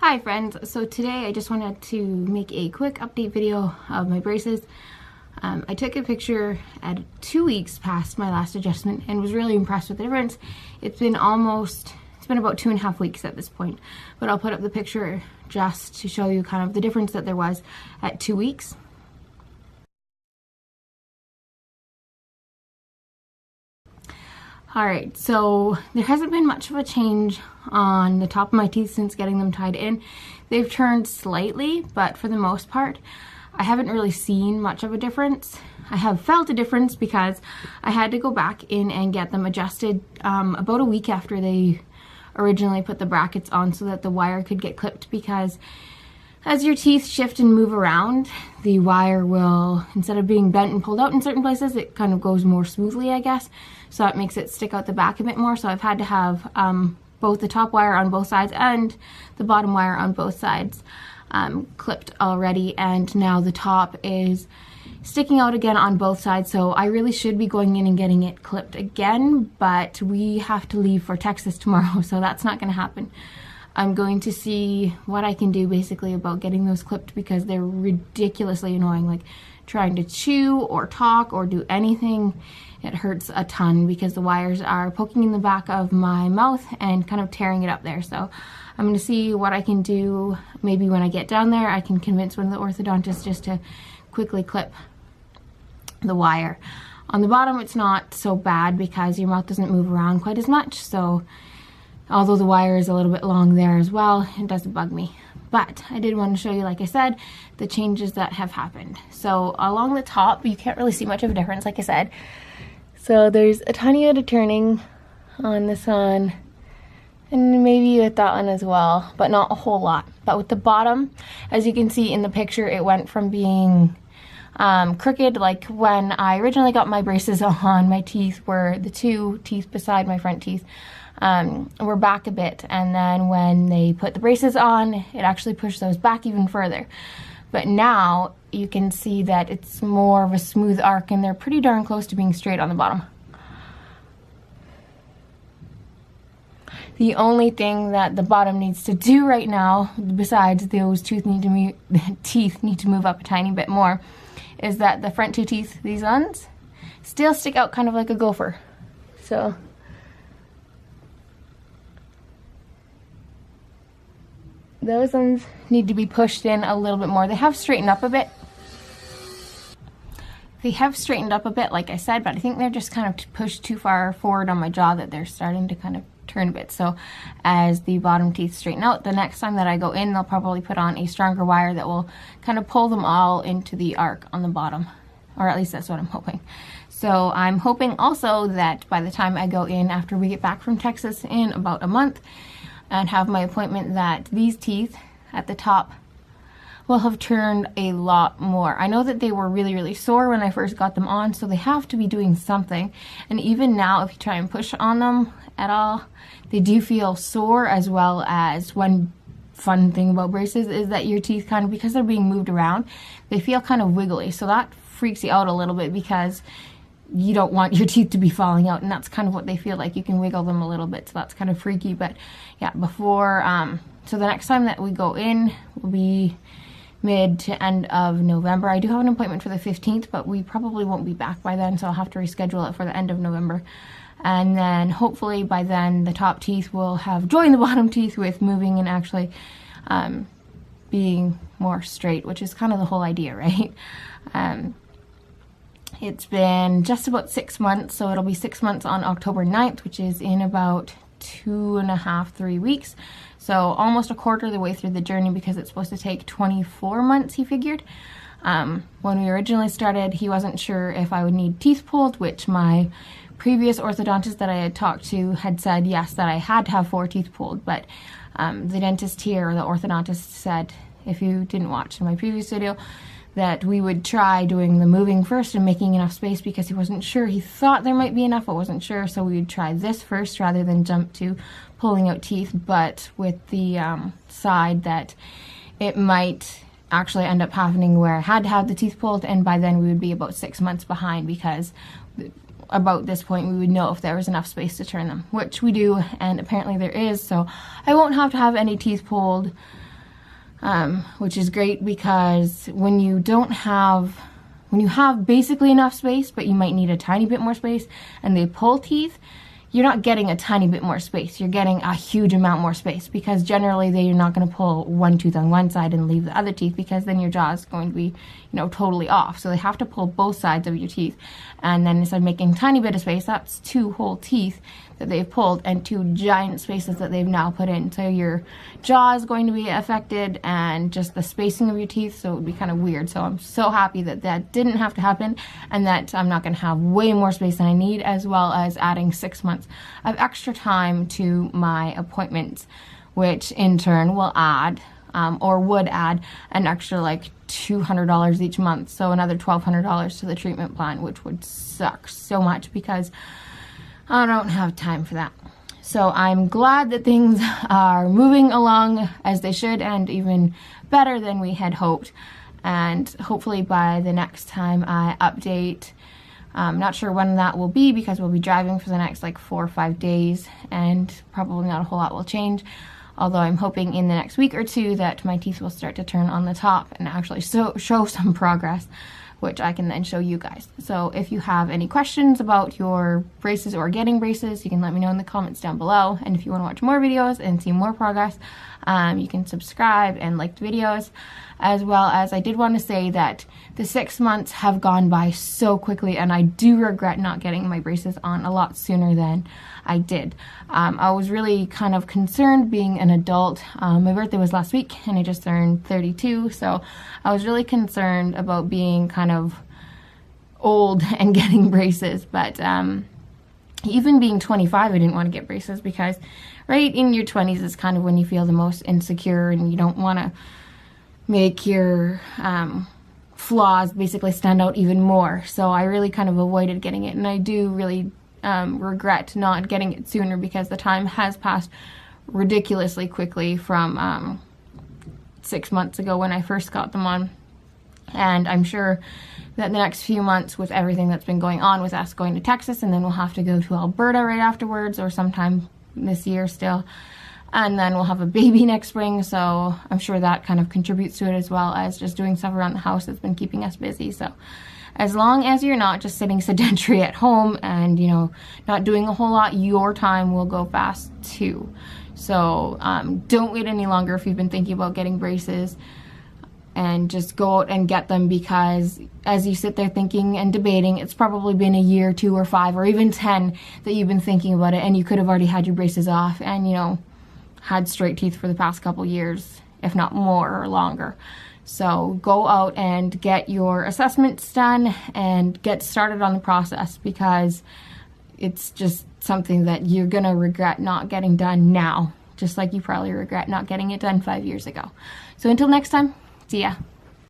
Hi friends, so today I just wanted to make a quick update video of my braces. I took a picture at 2 weeks past my last adjustment and was really impressed with the difference. It's been about 2.5 weeks at this point, but I'll put up the picture just to show you kind of the difference that there was at 2 weeks. Alright, so there hasn't been much of a change on the top of my teeth since getting them tied in. They've turned slightly, but for the most part, I haven't really seen much of a difference. I have felt a difference because I had to go back in and get them adjusted about a week after they originally put the brackets on so that the wire could get clipped, because as your teeth shift and move around, the wire will, instead of being bent and pulled out in certain places, it kind of goes more smoothly, I guess. So that makes it stick out the back a bit more. So I've had to have both the top wire on both sides and the bottom wire on both sides clipped already. And now the top is sticking out again on both sides. So I really should be going in and getting it clipped again, but we have to leave for Texas tomorrow, so that's not going to happen. I'm going to see what I can do basically about getting those clipped because they're ridiculously annoying. Like trying to chew or talk or do anything, it hurts a ton because the wires are poking in the back of my mouth and kind of tearing it up there. So I'm going to see what I can do. Maybe when I get down there, I can convince one of the orthodontists just to quickly clip the wire. On the bottom, it's not so bad because your mouth doesn't move around quite as much. So although the wire is a little bit long there as well, it doesn't bug me. But I did want to show you, like I said, the changes that have happened. So along the top, you can't really see much of a difference, like I said. So there's a tiny bit of turning on this one, and maybe with that one as well, but not a whole lot. But with the bottom, as you can see in the picture, it went from being crooked, like when I originally got my braces on, my teeth were the two teeth beside my front teeth. We're back a bit, and then when they put the braces on, it actually pushed those back even further. But now you can see that it's more of a smooth arc, and they're pretty darn close to being straight on the bottom. The only thing that the bottom needs to do right now, besides those teeth need to move up a tiny bit more, is that the front two teeth, these ones, still stick out kind of like a gopher. So those ones need to be pushed in a little bit more. They have straightened up a bit. Like I said, but I think they're just kind of pushed too far forward on my jaw that they're starting to kind of turn a bit. So as the bottom teeth straighten out, the next time that I go in, they'll probably put on a stronger wire that will kind of pull them all into the arc on the bottom. Or at least that's what I'm hoping. So I'm hoping also that by the time I go in after we get back from Texas in about a month, and have my appointment, that these teeth at the top will have turned a lot more. I know that they were really, really sore when I first got them on, so they have to be doing something. And even now, if you try and push on them at all, they do feel sore, as well as one fun thing about braces is that your teeth kind of, because they're being moved around, they feel kind of wiggly. So that freaks you out a little bit because you don't want your teeth to be falling out, and that's kind of what they feel like. You can wiggle them a little bit, so that's kind of freaky. But yeah, before so the next time that we go in will be mid to end of November. I do have an appointment for the 15th, but we probably won't be back by then, so I'll have to reschedule it for the end of November. And then hopefully by then the top teeth will have joined the bottom teeth with moving and actually being more straight, which is kind of the whole idea, right? It's been just about 6 months, so it'll be 6 months on October 9th, which is in about 2.5, 3 weeks. So almost a quarter of the way through the journey, because it's supposed to take 24 months, he figured. When we originally started, he wasn't sure if I would need teeth pulled, which my previous orthodontist that I had talked to had said yes, that I had to have 4 teeth pulled. But the dentist here, or the orthodontist, said, if you didn't watch in my previous video, that we would try doing the moving first and making enough space, because he wasn't sure. He thought there might be enough, but wasn't sure. So we would try this first rather than jump to pulling out teeth, but with the side that it might actually end up happening where I had to have the teeth pulled, and by then we would be about 6 months behind, because about this point we would know if there was enough space to turn them, which we do, and apparently there is. So I won't have to have any teeth pulled which is great because when you have basically enough space, but you might need a tiny bit more space, and they pull teeth, you're not getting a tiny bit more space. You're getting a huge amount more space, because generally they're not going to pull one tooth on one side and leave the other teeth, because then your jaw is going to be, totally off. So they have to pull both sides of your teeth. And then instead of making a tiny bit of space, that's 2 whole teeth that they've pulled and 2 giant spaces that they've now put in. So your jaw is going to be affected, and just the spacing of your teeth, so it would be kind of weird. So I'm so happy that that didn't have to happen, and that I'm not going to have way more space than I need, as well as adding 6 months of extra time to my appointments, which in turn will add, or would add, an extra like $200 each month. So another $1,200 to the treatment plan, which would suck so much because I don't have time for that. So I'm glad that things are moving along as they should, and even better than we had hoped. And hopefully by the next time I update, I'm not sure when that will be, because we'll be driving for the next like 4 or 5 days, and probably not a whole lot will change. Although I'm hoping in the next week or 2 that my teeth will start to turn on the top and actually show some progress, which I can then show you guys. So if you have any questions about your braces or getting braces, you can let me know in the comments down below. And if you want to watch more videos and see more progress, you can subscribe and like the videos. As well as, I did want to say that the 6 months have gone by so quickly, and I do regret not getting my braces on a lot sooner than I did. I was really kind of concerned being an adult. My birthday was last week, and I just turned 32, so I was really concerned about being kind of old and getting braces. But even being 25, I didn't want to get braces, because right in your 20s is kind of when you feel the most insecure, and you don't want to make your flaws basically stand out even more. So I really kind of avoided getting it, and I do really regret not getting it sooner, because the time has passed ridiculously quickly from 6 months ago when I first got them on. And I'm sure that the next few months, with everything that's been going on with us going to Texas, and then we'll have to go to Alberta right afterwards, or sometime this year still, and then we'll have a baby next spring, so I'm sure that kind of contributes to it, as well as just doing stuff around the house that's been keeping us busy. So as long as you're not just sitting sedentary at home and, not doing a whole lot, your time will go fast too. So don't wait any longer if you've been thinking about getting braces, and just go out and get them, because as you sit there thinking and debating, it's probably been a year, 2 or 5, or even 10 that you've been thinking about it, and you could have already had your braces off and, had straight teeth for the past couple years, if not more or longer. So go out and get your assessments done and get started on the process, because it's just something that you're gonna regret not getting done now, just like you probably regret not getting it done 5 years ago. So until next time, see ya.